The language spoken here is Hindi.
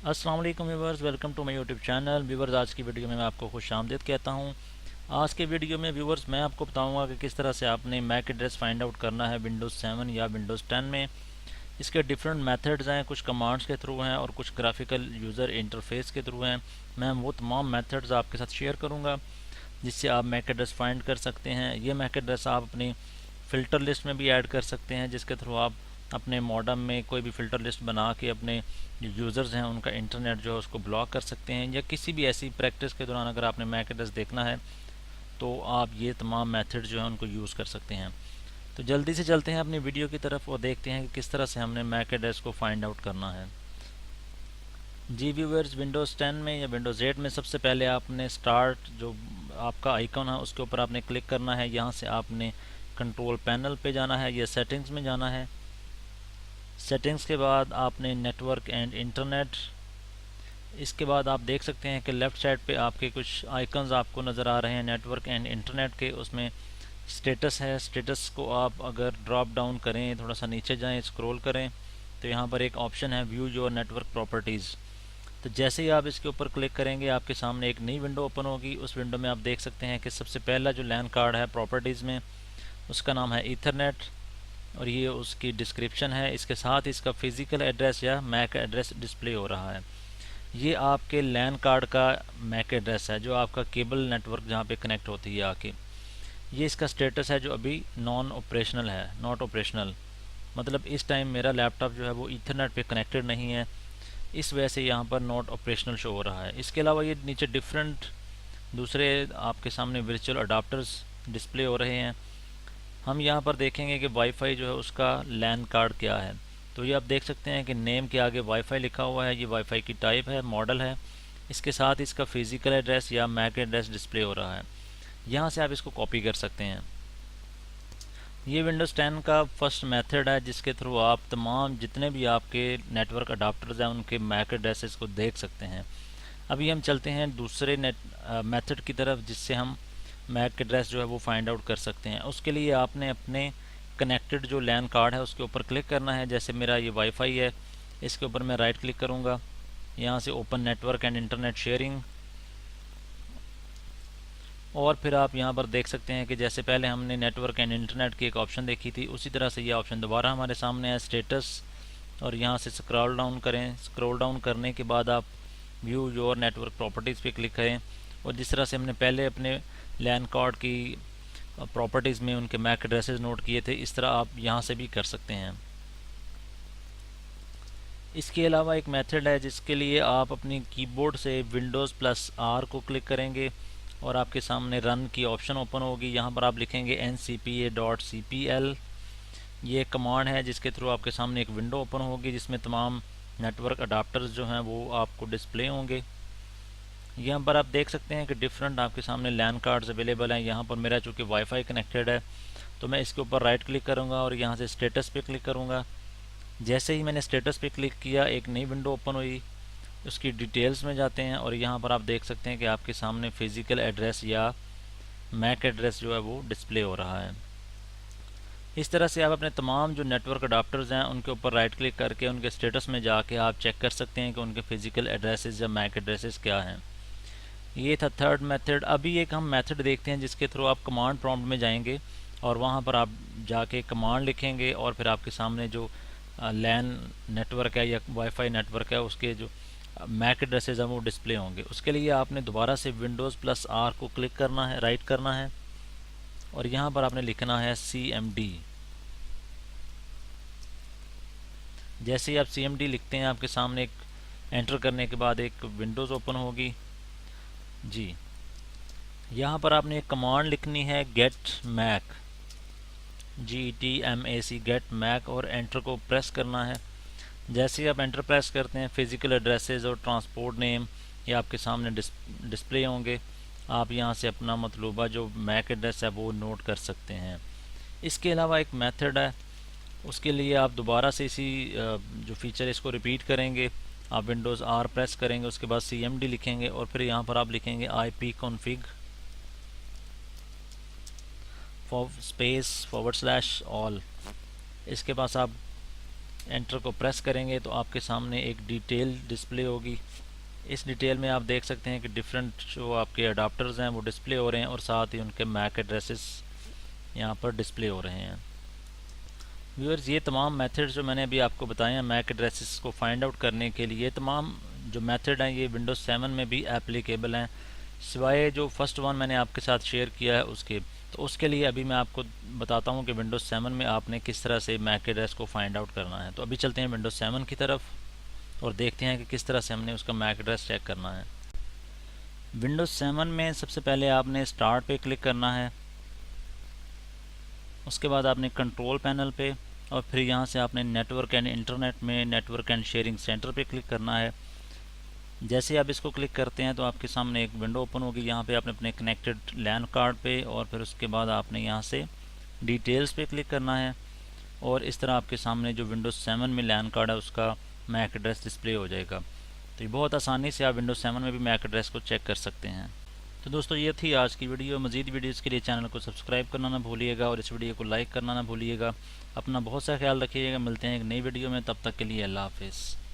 अस्सलाम वालेकुम viewers, welcome to my YouTube channel. Viewers, आज की वीडियो में मैं आपको खुश आमदीद कहता हूं। आज के वीडियो में व्यूवर्स मैं आपको बताऊंगा कि किस तरह से आपने मैक एड्रेस फाइंड आउट करना है विंडोज़ 7 या विंडोज़ 10 में। इसके डिफरेंट मेथड्स हैं, कुछ कमांड्स के थ्रू हैं और कुछ ग्राफिकल यूज़र इंटरफेस के थ्रू हैं। मैं वो तमाम मेथड्स आपके साथ शेयर करूँगा जिससे आप मैक एड्रेस फाइंड कर सकते हैं। ये मैक एड्रेस आप अपनी फ़िल्टर लिस्ट में भी ऐड कर सकते हैं, जिसके थ्रू आप अपने मॉडम में कोई भी फ़िल्टर लिस्ट बना के अपने जो यूज़र्स हैं उनका इंटरनेट जो है उसको ब्लॉक कर सकते हैं। या किसी भी ऐसी प्रैक्टिस के दौरान अगर आपने मैक एड्रेस देखना है तो आप ये तमाम मेथड जो है उनको यूज़ कर सकते हैं। तो जल्दी से चलते हैं अपनी वीडियो की तरफ और देखते हैं कि किस तरह से हमने मैक एड्रेस को फाइंड आउट करना है। जी व्यूअर्स, विंडोज़ 10 में या विंडोज़ 8 में सबसे पहले आपने स्टार्ट जो आपका आइकन है उसके ऊपर आपने क्लिक करना है। यहाँ से आपने कंट्रोल पैनल पे जाना है या सेटिंग्स में जाना है। सेटिंग्स के बाद आपने नेटवर्क एंड इंटरनेट, इसके बाद आप देख सकते हैं कि लेफ़्ट साइड पे आपके कुछ आइकन्स आपको नज़र आ रहे हैं नेटवर्क एंड इंटरनेट के। उसमें स्टेटस है, स्टेटस को आप अगर ड्रॉप डाउन करें, थोड़ा सा नीचे जाएं, स्क्रॉल करें तो यहाँ पर एक ऑप्शन है व्यू योर नेटवर्क प्रॉपर्टीज़। तो जैसे ही आप इसके ऊपर क्लिक करेंगे आपके सामने एक नई विंडो ओपन होगी। उस विंडो में आप देख सकते हैं कि सबसे पहला जो लैन कार्ड है प्रॉपर्टीज़ में उसका नाम है ईथरनेट और ये उसकी डिस्क्रिप्शन है। इसके साथ इसका फ़िज़िकल एड्रेस या मैक एड्रेस डिस्प्ले हो रहा है। ये आपके लैन कार्ड का मैक एड्रेस है जो आपका केबल नेटवर्क जहाँ पे कनेक्ट होती है आके। ये इसका स्टेटस है जो अभी नॉन ऑपरेशनल है, नॉट ऑपरेशनल, मतलब इस टाइम मेरा लैपटॉप जो है वो ईथरनेट पे कनेक्टेड नहीं है, इस वजह से यहाँ पर नॉट ऑपरेशनल शो हो रहा है। इसके अलावा ये नीचे डिफरेंट दूसरे आपके सामने वर्चुअल अडाप्टर्स डिस्प्ले हो रहे हैं। हम यहाँ पर देखेंगे कि वाईफाई जो है उसका लैन कार्ड क्या है। तो ये आप देख सकते हैं कि नेम के आगे वाईफाई लिखा हुआ है, ये वाईफाई की टाइप है, मॉडल है। इसके साथ इसका फिज़िकल एड्रेस या मैक एड्रेस डिस्प्ले हो रहा है। यहाँ से आप इसको कॉपी कर सकते हैं। ये विंडोज़ 10 का फर्स्ट मेथड है जिसके थ्रू आप तमाम जितने भी आपके नेटवर्क अडाप्टर्स हैं उनके मैक एड्रेसेस को देख सकते हैं। अभी हम चलते हैं दूसरे मेथड की तरफ जिससे हम मैक एड्रेस जो है वो फाइंड आउट कर सकते हैं। उसके लिए आपने अपने कनेक्टेड जो लैन कार्ड है उसके ऊपर क्लिक करना है। जैसे मेरा ये वाईफाई है, इसके ऊपर मैं राइट क्लिक करूँगा, यहाँ से open network and internet sharing, और फिर आप यहाँ पर देख सकते हैं कि जैसे पहले हमने नेटवर्क एंड इंटरनेट की एक ऑप्शन देखी थी उसी तरह से ये ऑप्शन दोबारा हमारे सामने है, स्टेटस। और यहाँ से स्क्रॉल डाउन करें। स्क्रॉल डाउन करने के बाद आप व्यू योर नेटवर्क प्रॉपर्टीज़ पे क्लिक करें और जिस तरह से हमने पहले अपने लैन कार्ड की प्रॉपर्टीज़ में उनके मैक एड्रेसेस नोट किए थे, इस तरह आप यहाँ से भी कर सकते हैं। इसके अलावा एक मेथड है जिसके लिए आप अपनी कीबोर्ड से विंडोज़ प्लस आर को क्लिक करेंगे और आपके सामने रन की ऑप्शन ओपन होगी। यहाँ पर आप लिखेंगे ncpa.cpl। ये एक कमांड है जिसके थ्रू आपके सामने एक विंडो ओपन होगी जिसमें तमाम नेटवर्क अडाप्टर्स जो हैं वो आपको डिस्प्ले होंगे। यहाँ पर आप देख सकते हैं कि डिफरेंट आपके सामने लैन कार्ड्स अवेलेबल हैं। यहाँ पर मेरा चूँकि वाईफाई कनेक्टेड है तो मैं इसके ऊपर राइट क्लिक करूँगा और यहाँ से स्टेटस पे क्लिक करूँगा। जैसे ही मैंने स्टेटस पे क्लिक किया एक नई विंडो ओपन हुई। उसकी डिटेल्स में जाते हैं और यहाँ पर आप देख सकते हैं कि आपके सामने फ़िज़िकल एड्रेस या मैक एड्रेस जो है वो डिस्प्ले हो रहा है। इस तरह से आप अपने तमाम जो नेटवर्क अडाप्टर्स हैं उनके ऊपर राइट क्लिक करके उनके स्टेटस में जाके आप चेक कर सकते हैं कि उनके फ़िज़िकल एड्रेसेस या मैक एड्रेसेस क्या हैं। ये था थर्ड मेथड। अभी एक हम मेथड देखते हैं जिसके थ्रू आप कमांड प्रॉम्प्ट में जाएंगे और वहाँ पर आप जाके कमांड लिखेंगे और फिर आपके सामने जो लैन नेटवर्क है या वाईफाई नेटवर्क है उसके जो मैक एड्रेसेस हैं वो डिस्प्ले होंगे। उसके लिए आपने दोबारा से विंडोज़ प्लस आर को क्लिक करना है, राइट करना है और यहाँ पर आपने लिखना है CMD। जैसे ही आप CMD लिखते हैं आपके सामने एक एंटर करने के बाद एक विंडोज़ ओपन होगी। जी, यहाँ पर आपने एक कमांड लिखनी है get mac, GETMAC, get mac, और एंटर को प्रेस करना है। जैसे ही आप एंटर प्रेस करते हैं फिज़िकल एड्रेसेस और ट्रांसपोर्ट नेम ये आपके सामने डिस्प्ले होंगे। आप यहाँ से अपना मतलूबा जो मैक एड्रेस है वो नोट कर सकते हैं। इसके अलावा एक मेथड है, उसके लिए आप दोबारा से इसी जो फीचर इसको रिपीट करेंगे। आप विंडोज़ R प्रेस करेंगे, उसके बाद CMD लिखेंगे और फिर यहाँ पर आप लिखेंगे ipconfig स्पेस /all। इसके पास आप एंटर को प्रेस करेंगे तो आपके सामने एक डिटेल डिस्प्ले होगी। इस डिटेल में आप देख सकते हैं कि डिफरेंट जो आपके अडाप्टर्स हैं वो डिस्प्ले हो रहे हैं और साथ ही उनके मैक एड्रेसेस यहाँ पर डिस्प्ले हो रहे हैं। व्यूअर्स, ये तमाम मेथड जो मैंने अभी आपको बताए हैं मैक एड्रेसेस को फाइंड आउट करने के लिए, तमाम जो मेथड हैं ये विंडोज़ 7 में भी एप्लीकेबल हैं, सिवाय जो फर्स्ट वन मैंने आपके साथ शेयर किया है उसके। तो उसके लिए अभी मैं आपको बताता हूँ कि विंडोज़ 7 में आपने किस तरह से मैक एड्रेस को फाइंड आउट करना है। तो अभी चलते हैं विंडोज़ 7 की तरफ और देखते हैं कि किस तरह से हमने उसका मैक एड्रेस चेक करना है। विंडोज़ 7 में सबसे पहले आपने स्टार्ट पे क्लिक करना है, उसके बाद आपने कंट्रोल पैनल पे और फिर यहाँ से आपने नेटवर्क एंड इंटरनेट में नेटवर्क एंड शेयरिंग सेंटर पे क्लिक करना है। जैसे आप इसको क्लिक करते हैं तो आपके सामने एक विंडो ओपन होगी। यहाँ पे आपने अपने कनेक्टेड लैन कार्ड पे और फिर उसके बाद आपने यहाँ से डिटेल्स पे क्लिक करना है और इस तरह आपके सामने जो विंडोज़ 7 में लैन कार्ड है उसका मैक एड्रेस डिस्प्ले हो जाएगा। तो ये बहुत आसानी से आप विंडोज़ 7 में भी मैक एड्रेस को चेक कर सकते हैं। तो दोस्तों, ये थी आज की वीडियो। मज़ीद वीडियोज़ के लिए चैनल को सब्सक्राइब करना ना भूलिएगा और इस वीडियो को लाइक करना ना भूलिएगा। अपना बहुत सा ख्याल रखिएगा। मिलते हैं एक नई वीडियो में, तब तक के लिए अल्लाह हाफिज़।